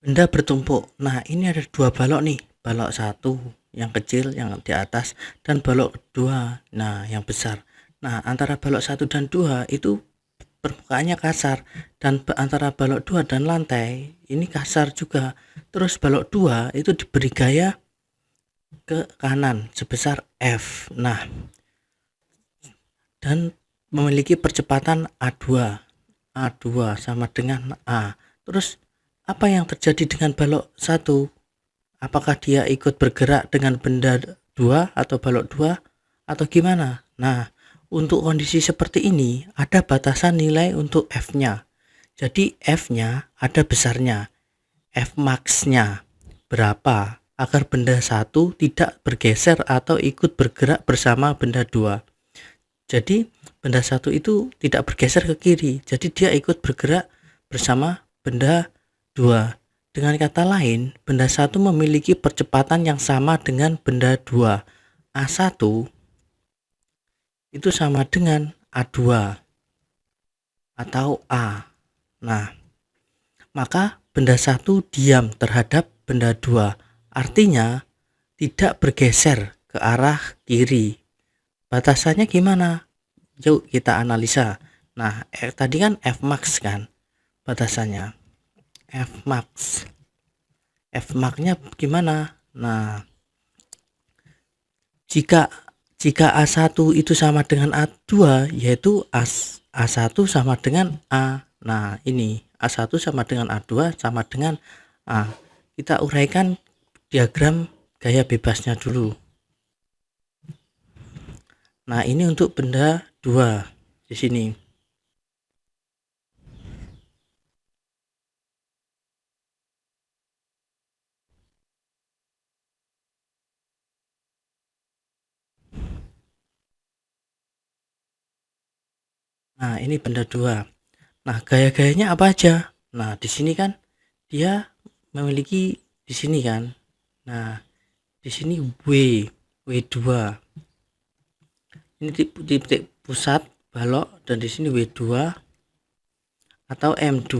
Benda bertumpuk. Nah, ini ada dua balok nih. Balok satu yang kecil yang di atas dan balok kedua, nah yang besar. Nah, antara balok satu dan dua itu permukaannya kasar, dan antara balok dua dan lantai ini kasar juga. Terus balok dua itu diberi gaya ke kanan sebesar F. Nah, dan memiliki percepatan A2. A2 sama dengan A. Terus apa yang terjadi dengan balok satu? Apakah dia ikut bergerak dengan benda 2 atau balok 2 atau gimana? Nah, untuk kondisi seperti ini ada batasan nilai untuk F-nya. Jadi F-nya ada besarnya. F max-nya berapa agar benda satu tidak bergeser atau ikut bergerak bersama benda 2. Jadi benda satu itu tidak bergeser ke kiri. Jadi dia ikut bergerak bersama benda 2. Dengan kata lain, benda satu memiliki percepatan yang sama dengan benda 2. A1 itu sama dengan A2 atau A. Nah, maka benda satu diam terhadap benda 2. Artinya tidak bergeser ke arah kiri. Batasannya gimana? Yuk kita analisa. Nah, tadi kan F max kan batasannya. F max. F max-nya gimana? Nah, jika A1 itu sama dengan A2, yaitu A1 sama dengan A. Nah, ini A1 sama dengan A2 sama dengan A. Kita uraikan diagram gaya bebasnya dulu. Nah, ini untuk benda 2 di sini. Nah, ini benda 2. Nah, gaya-gayanya apa aja? Nah, di sini kan dia memiliki di sini kan. Nah, di sini W2. Ini titik pusat balok, dan di sini W2 atau M2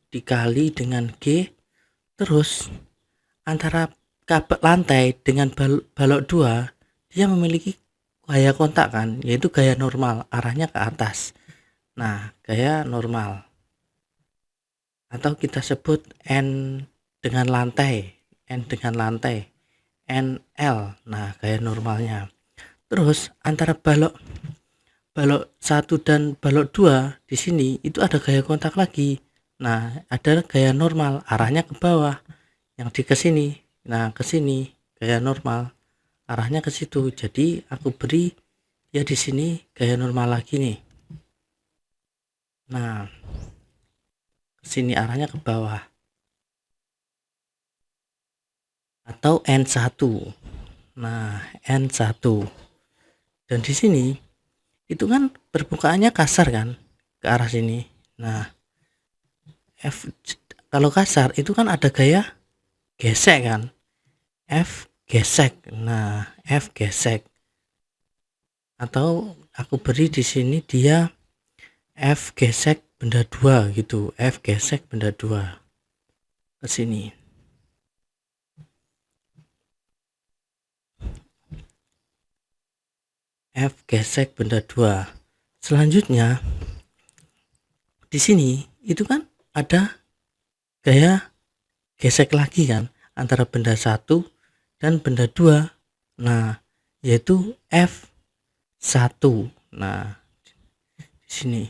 dikali dengan G. Terus antara kabel lantai dengan balok 2 dia memiliki gaya kontak kan, yaitu gaya normal, arahnya ke atas. Nah, gaya normal atau kita sebut N dengan lantai, N dengan lantai, NL. Nah, gaya normalnya. Terus antara balok 1 dan balok 2 di sini itu ada gaya kontak lagi. Nah, ada gaya normal, arahnya ke bawah, yang di ke sini. Nah, ke sini gaya normal, arahnya ke situ. Jadi aku beri ya di sini gaya normal lagi nih. Nah, ke sini arahnya ke bawah. Atau N1. Nah, N1. Dan di sini itu kan permukaannya kasar kan ke arah sini. Nah, F kalau kasar itu kan ada gaya gesek kan. F gesek. Nah, F gesek. Atau aku beri di sini dia F gesek benda 2 gitu. F gesek benda 2 ke sini. F gesek benda 2. Selanjutnya di sini itu kan ada gaya gesek lagi kan antara benda 1 dan benda 2. Nah, yaitu F1. Nah, di sini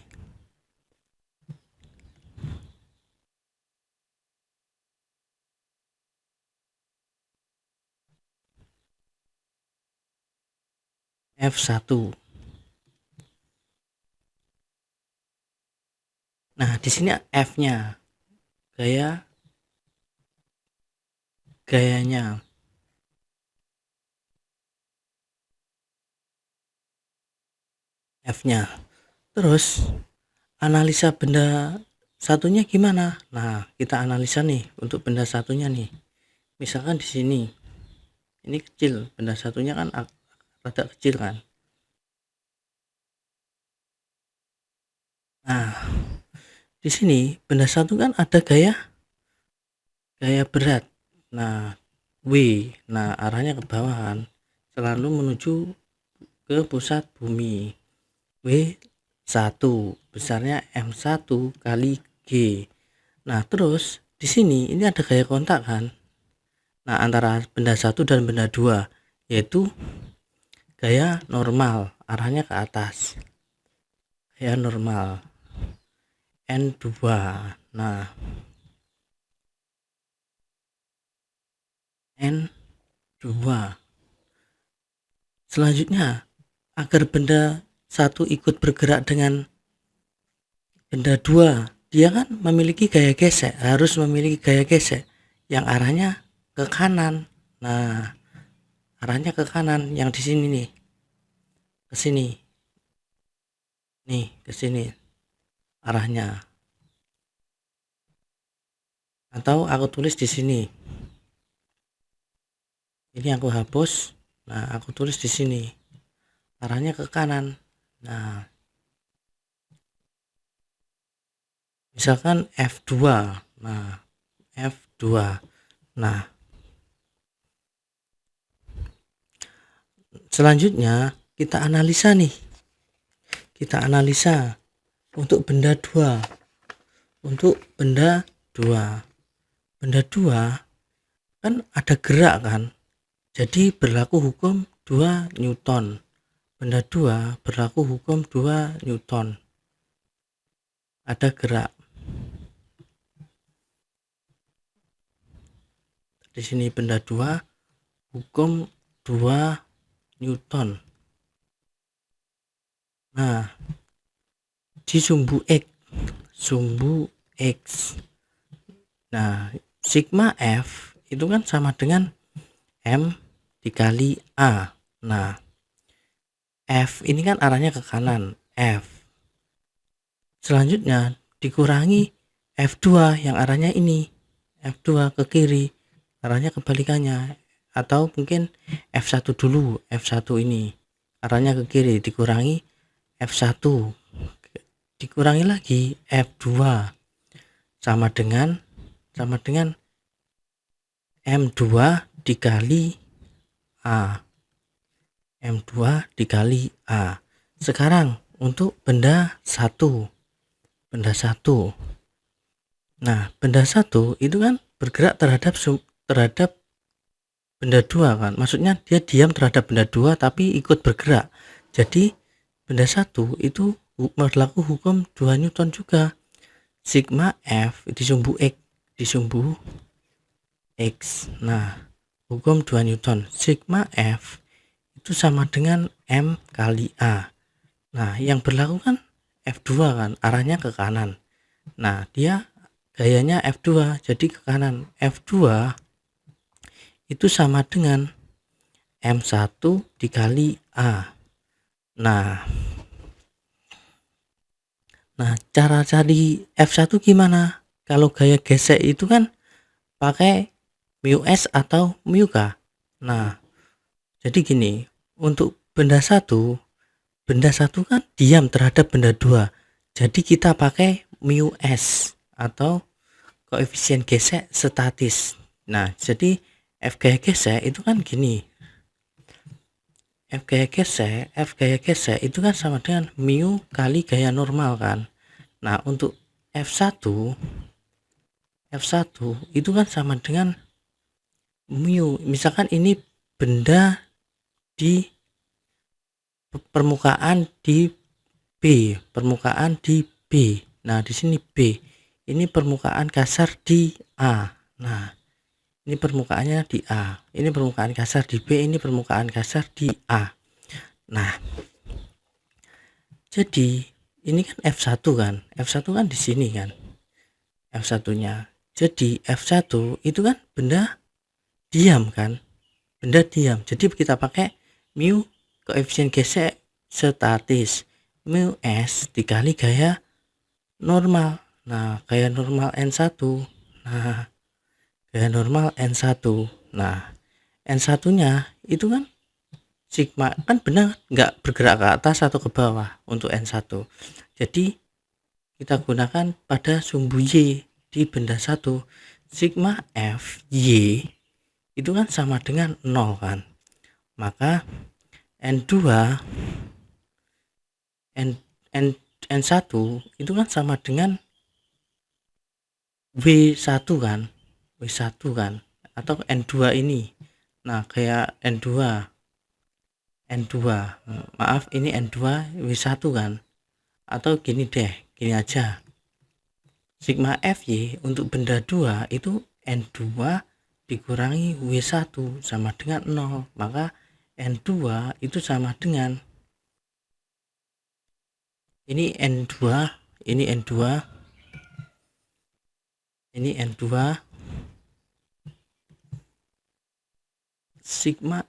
F1. Nah, di sini F-nya gayanya. F-nya. Terus analisa benda satunya gimana? Nah, kita analisa nih untuk benda satunya nih. Misalkan di sini. Ini kecil, benda satunya kan rada kecil kan. Nah, di sini benda satu kan ada gaya gaya berat. Nah, W. Nah, arahnya ke bawah kan, selalu menuju ke pusat bumi. W1 besarnya M1 kali G. Nah, terus di sini ini ada gaya kontak kan. Nah, antara benda 1 dan benda 2, yaitu gaya normal, arahnya ke atas. Gaya normal N2. Nah, N2. Selanjutnya, agar benda 1 ikut bergerak dengan benda 2, dia kan memiliki gaya gesek, harus memiliki gaya gesek yang arahnya ke kanan. Nah, arahnya ke kanan yang di sini nih. Ke sini. Nih, ke sini arahnya. Atau aku tulis di sini. Ini aku hapus. Nah, aku tulis di sini. Arahnya ke kanan. Nah, misalkan F2. Nah, F2. Nah, selanjutnya kita analisa nih. Kita analisa untuk benda 2. Untuk benda 2. Benda 2 kan ada gerak kan. Jadi berlaku hukum 2 Newton. Benda 2 berlaku hukum 2 Newton. Ada gerak. Di sini benda 2 hukum 2 Newton. Nah, di sumbu X. Nah, sigma F itu kan sama dengan M dikali A. Nah, F ini kan arahnya ke kanan, F. Selanjutnya dikurangi F2 yang arahnya ini. F2 ke kiri, arahnya kebalikannya. Atau mungkin F1 dulu, F1 ini arahnya ke kiri, dikurangi F1, dikurangi lagi F2, sama dengan M2 dikali A. M2 dikali A. Sekarang untuk benda 1. Benda 1. Nah, benda 1 itu kan bergerak terhadap benda 2 kan. Maksudnya dia diam terhadap benda 2 tapi ikut bergerak. Jadi benda 1 itu berlaku hukum 2 Newton juga. Sigma F di sumbu X. Nah, hukum 2 Newton. Sigma F itu sama dengan M kali A. Nah, yang berlaku kan F2 kan, arahnya ke kanan. Nah, dia gayanya F2, jadi ke kanan. F2 itu sama dengan M1 dikali A. Nah, cara cari F1 gimana? Kalau gaya gesek itu kan pakai mu S atau mu K. Nah, jadi gini, untuk benda 1 kan diam terhadap benda 2. Jadi kita pakai mu S atau koefisien gesek statis. Nah, jadi F gaya gesek itu kan gini. F gaya gesek itu kan sama dengan mu kali gaya normal kan. Nah, untuk F1 itu kan sama dengan mu. Misalkan ini benda di permukaan di B. Nah, di sini B. Ini permukaan kasar di A. Nah, ini permukaannya di A. Ini permukaan kasar di B. Ini permukaan kasar di A. Nah, jadi ini kan F1 kan. F1 kan di sini kan. F1-nya. Jadi F1 itu kan benda diam kan. Benda diam. Jadi kita pakai mu koefisien gesek statis. Mu S dikali gaya normal. Nah, gaya normal N1. Nah, gaya normal N1. Nah, N1-nya itu kan sigma, kan benar nggak bergerak ke atas atau ke bawah untuk N1. Jadi kita gunakan pada sumbu Y di benda 1. sigma F Y itu kan sama dengan 0 kan. Maka N2 N1 itu kan sama dengan W1 kan. W1 kan atau N2 ini. Nah, kayak N2 maaf ini N2 W1 kan. Atau gini deh, gini aja. Sigma Fy untuk benda 2 itu N2 dikurangi W1 sama dengan 0. Maka N2 itu sama dengan ini N2, ini N2, ini N2 sigma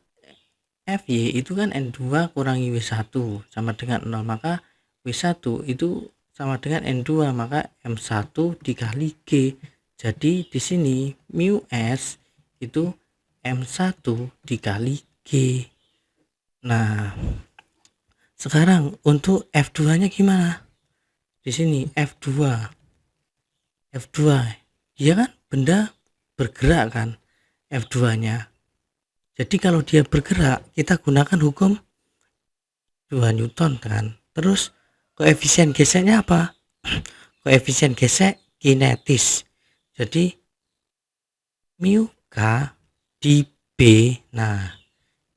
Fy itu kan N2 kurangi W1 sama dengan 0, maka W1 itu sama dengan N2, maka M1 dikali G. Jadi di sini mu S itu M1 dikali G. Nah, sekarang untuk F2-nya gimana? Di sini F2 dia kan benda bergerak kan, F2-nya. Jadi kalau dia bergerak, kita gunakan hukum 2 Newton kan. Terus koefisien geseknya apa? Koefisien gesek kinetis. Jadi mu K di B. Nah,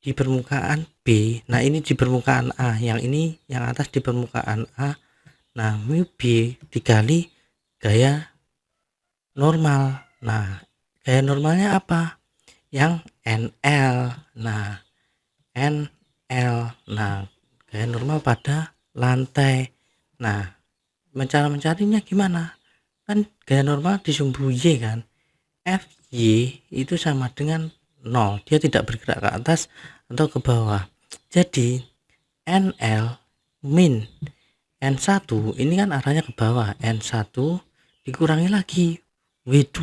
di permukaan B. Nah, ini di permukaan A. Yang ini yang atas di permukaan A. Nah, mu B dikali gaya normal. Nah, gaya normalnya apa? Yang NL. Nah, NL. Nah, gaya normal pada lantai. Nah, cara mencarinya gimana? Kan gaya normal di sumbu Y kan. Fy itu sama dengan 0. Dia tidak bergerak ke atas atau ke bawah. Jadi NL min N1 ini kan arahnya ke bawah. N1 dikurangi lagi W2.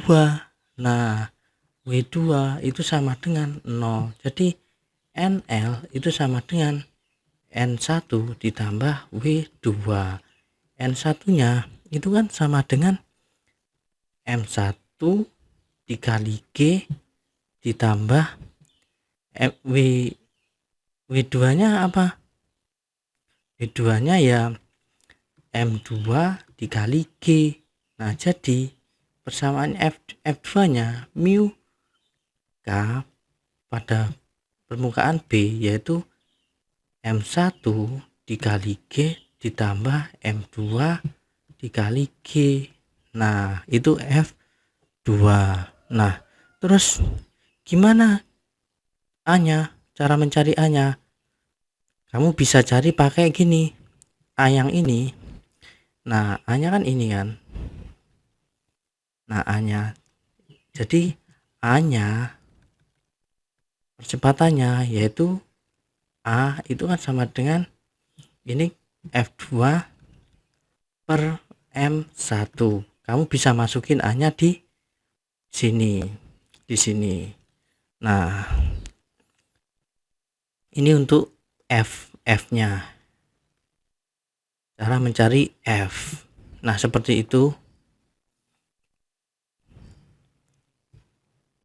Nah, W2 itu sama dengan 0. Jadi NL itu sama dengan N1 ditambah W2. N1-nya itu kan sama dengan M1 dikali G ditambah W2-nya apa? W2-nya ya M2 dikali G. Nah, jadi persamaan F2-nya mu K pada permukaan B yaitu M1 dikali G ditambah M2 dikali G. Nah, itu F2. Nah, terus gimana A-nya? Cara mencari A-nya? Kamu bisa cari pakai gini. A yang ini. Nah, A-nya kan ini kan. Nah, A-nya. Jadi A-nya percepatannya yaitu A itu kan sama dengan ini F2 per M1. Kamu bisa masukin A-nya di sini. Nah, ini untuk F-nya. Cara mencari F. Nah, seperti itu.